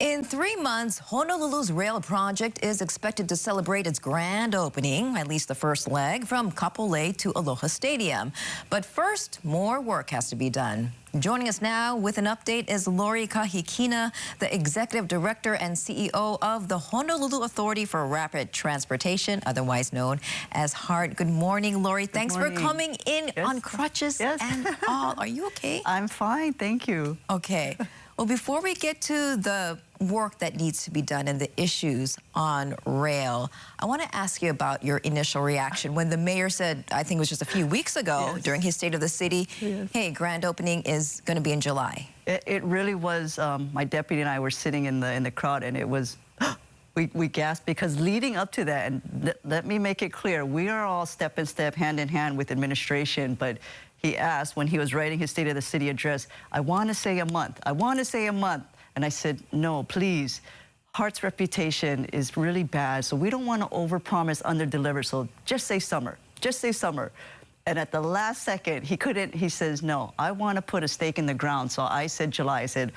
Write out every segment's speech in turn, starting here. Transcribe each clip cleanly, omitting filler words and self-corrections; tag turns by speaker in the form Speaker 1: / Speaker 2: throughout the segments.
Speaker 1: In 3 months, Honolulu's rail project is expected to celebrate its grand opening, at least the first leg, from Kapolei to Aloha Stadium. But first, more work has to be done. Joining us now with an update is Lori Kahikina, the Executive Director and CEO of the Honolulu Authority for Rapid Transportation, otherwise known as HART. Good morning, Lori. Thanks for coming in on crutches and all. Are you okay?
Speaker 2: I'm fine, thank you.
Speaker 1: Okay. Well, before we get to the work that needs to be done and the issues on rail, I want to ask you about your initial reaction when the mayor said, I think it was just a few weeks ago during his State of the City, hey, grand opening is going to be in July.
Speaker 2: It really was, my deputy and I were sitting in the crowd, and it was, we gasped, because leading up to that, and let me make it clear, we are all step in step, hand in hand with administration, but he asked when he was writing his State of the City address, I want to say a month, I want to say a month. And I said, no, please. HART's reputation is really bad, so we don't want to overpromise, underdeliver, so just say summer, just say summer. And at the last second, he says, no, I want to put a stake in the ground. So I said July. I said,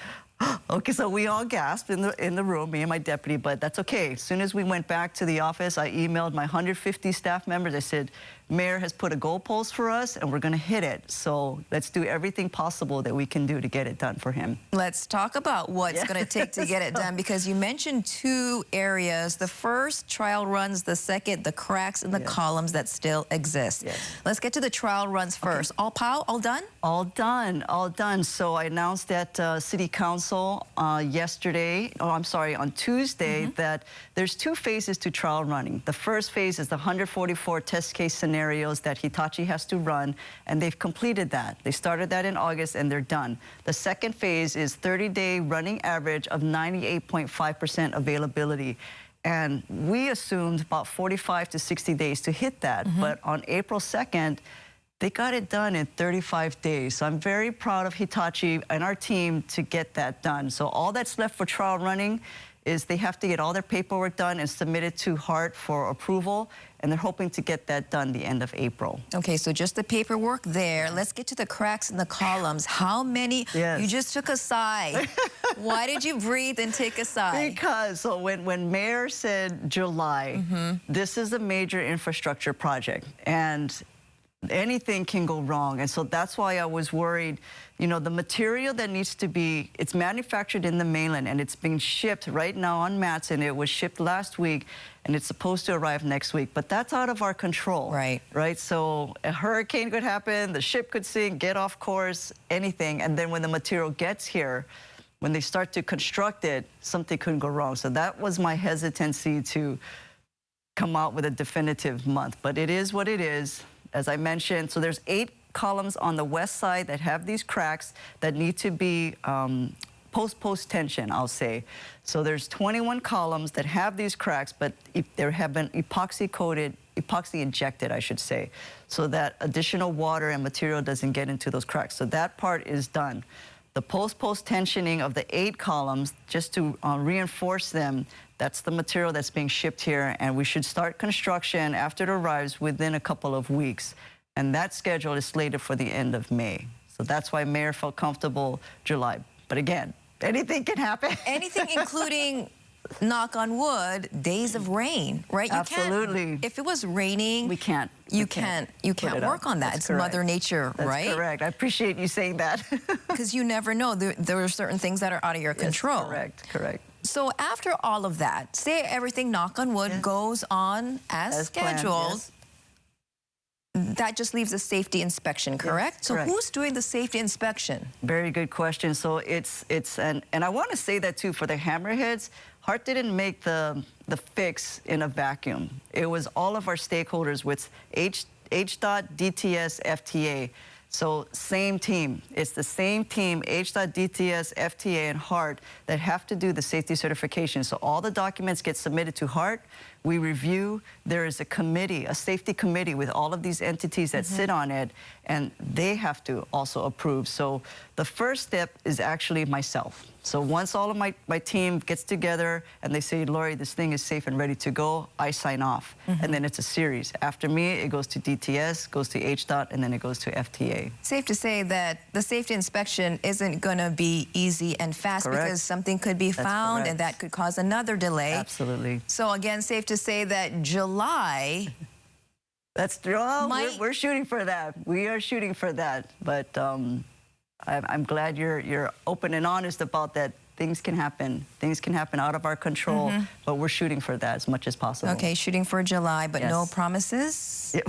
Speaker 2: okay, so we all gasped in the room, me and my deputy, but that's okay. As soon as we went back to the office, I emailed my 150 staff members. I said, Mayor has put a goalpost for us, and we're going to hit it. So let's do everything possible that we can do to get it done for him.
Speaker 1: Let's talk about what's going to take to get it done, because you mentioned two areas. The first, trial runs. The second, the cracks in the columns that still exist. Let's get to the trial runs first. All POW, all done?
Speaker 2: All done, all done. So I announced at City Council yesterday, on Tuesday, that there's two phases to trial running. The first phase is the 144 test case scenarios that Hitachi has to run, and they've completed that. They started that in August, and they're done. The second phase is 30-day running average of 98.5% availability. And we assumed about 45 to 60 days to hit that. But on April 2nd, they got it done in 35 days. So I'm very proud of Hitachi and our team to get that done. So all that's left for trial running is they have to get all their paperwork done and submit it to HART for approval, and they're hoping to get that done the end of April.
Speaker 1: Okay, so just the paperwork there. Let's get to the cracks in the columns. How many? You just took a sigh. Why did you breathe and take a sigh?
Speaker 2: Because so when Mayor said July, this is a major infrastructure project, and anything can go wrong. And so that's why I was worried. You know, the material that needs to be, it's manufactured in the mainland, and it's being shipped right now on mats, and it was shipped last week, and it's supposed to arrive next week. But that's out of our control. Right? So a hurricane could happen, the ship could sink, get off course, anything. And then when the material gets here, when they start to construct it, something could go wrong. So that was my hesitancy to come out with a definitive month. But it is what it is. As I mentioned, so there's 8 columns on the west side that have these cracks that need to be post tension, I'll say. So there's 21 columns that have these cracks, but there have been epoxy injected, I should say, so that additional water and material doesn't get into those cracks. So that part is done. The post tensioning of the 8 columns, just to reinforce them, that's the material that's being shipped here, and we should start construction after it arrives within a couple of weeks. And that schedule is slated for the end of May. So that's why Mayor felt comfortable July. But again, anything can happen.
Speaker 1: Anything, including, knock on wood, days of rain, right?
Speaker 2: Absolutely.
Speaker 1: If it was raining, you can't work on that. It's Mother Nature, right?
Speaker 2: That's correct. I appreciate you saying that.
Speaker 1: Because you never know. There are certain things that are out of your control.
Speaker 2: Correct.
Speaker 1: So after all of that, say everything, knock on wood, goes on as scheduled, that just leaves a safety inspection, correct? So who's doing the safety inspection?
Speaker 2: Very good question. So and I want to say that too, for the hammerheads, HART didn't make the fix in a vacuum. It was all of our stakeholders with HDOT, DTS, FTA. So same team. It's the same team, HDOT, DTS, FTA, and HART, that have to do the safety certification. So all the documents get submitted to HART. We review. There is a committee, a safety committee with all of these entities that sit on it, and they have to also approve. So the first step is actually myself. So once all of my team gets together and they say, Lori, this thing is safe and ready to go, I sign off. And then it's a series. After me, it goes to DTS, goes to HDOT, and then it goes to FTA.
Speaker 1: Safe to say that the safety inspection isn't going to be easy and fast
Speaker 2: Correct.
Speaker 1: because something could be found
Speaker 2: correct.
Speaker 1: and that could cause another delay.
Speaker 2: Absolutely.
Speaker 1: So again, safe to say that July...
Speaker 2: That's true. Well, we're shooting for that. We are shooting for that. But I'm glad you're open and honest about that. Things can happen. Things can happen out of our control, but we're shooting for that as much as possible.
Speaker 1: Okay, shooting for July, but no
Speaker 2: Yes.
Speaker 1: promises?
Speaker 2: Yep.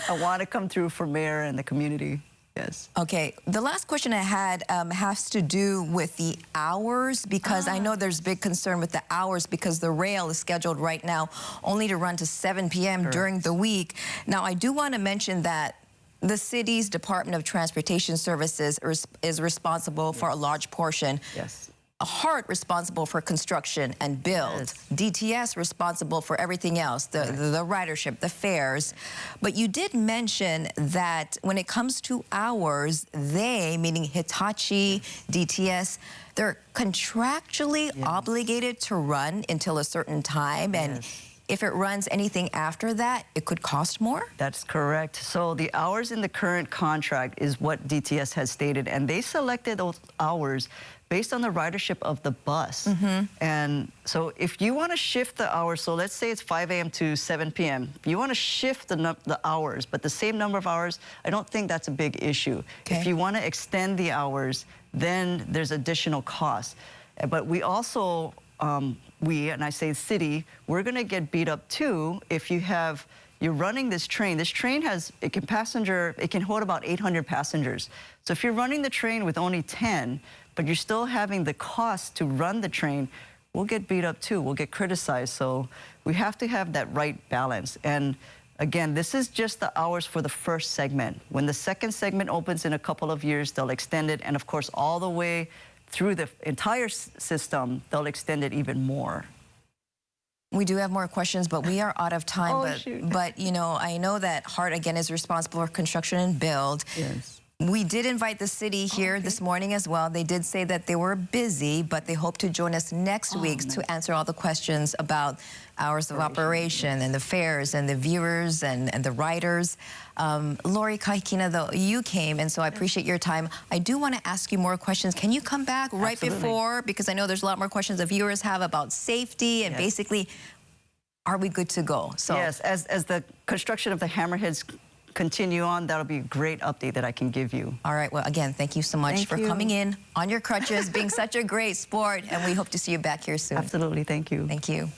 Speaker 2: I want to come through for mayor and the community. Yes.
Speaker 1: Okay, the last question I had has to do with the hours, because I know there's big concern with the hours because the rail is scheduled right now only to run to 7 p.m. during the week. Now, I do want to mention that the city's Department of Transportation Services is responsible for a large portion.
Speaker 2: Yes.
Speaker 1: HART responsible for construction and build.
Speaker 2: Yes.
Speaker 1: DTS responsible for everything else, the ridership, the fares. But you did mention that when it comes to hours, they, meaning Hitachi, DTS, they're contractually obligated to run until a certain time. And if it runs anything after that, it could cost more?
Speaker 2: That's correct. So the hours in the current contract is what DTS has stated, and they selected those hours based on the ridership of the bus. And so if you want to shift the hours, so let's say it's 5 a.m. to 7 p.m. If you want to shift the hours, but the same number of hours, I don't think that's a big issue.
Speaker 1: Okay.
Speaker 2: If you want to extend the hours, then there's additional costs. But we also, and I say city, we're going to get beat up too if you're running this train. This train it can hold about 800 passengers. So if you're running the train with only 10, but you're still having the cost to run the train, we'll get beat up too. We'll get criticized. So we have to have that right balance. And again, this is just the hours for the first segment. When the second segment opens in a couple of years, they'll extend it. And of course, all the way through the entire system, they'll extend it even more.
Speaker 1: We do have more questions, but we are out of time.
Speaker 2: Oh, shoot.
Speaker 1: But you know, I know that HART, again, is responsible for construction and build.
Speaker 2: Yes.
Speaker 1: We did invite the city here this morning as well. They did say that they were busy, but they hope to join us next week to answer all the questions about hours of operation and the fares and the viewers and the riders. Lori Kahikina, though, you came, and so I appreciate your time. I do want to ask you more questions. Can you come back right before? Because I know there's a lot more questions the viewers have about safety and basically, are we good to go? So
Speaker 2: yes, as the construction of the hammerheads continue on, that'll be a great update that I can give you.
Speaker 1: all right, well, again, thank you so much for coming in on your crutches, being such a great sport, and we hope to see you back here soon.
Speaker 2: Absolutely, thank you.
Speaker 1: Thank you.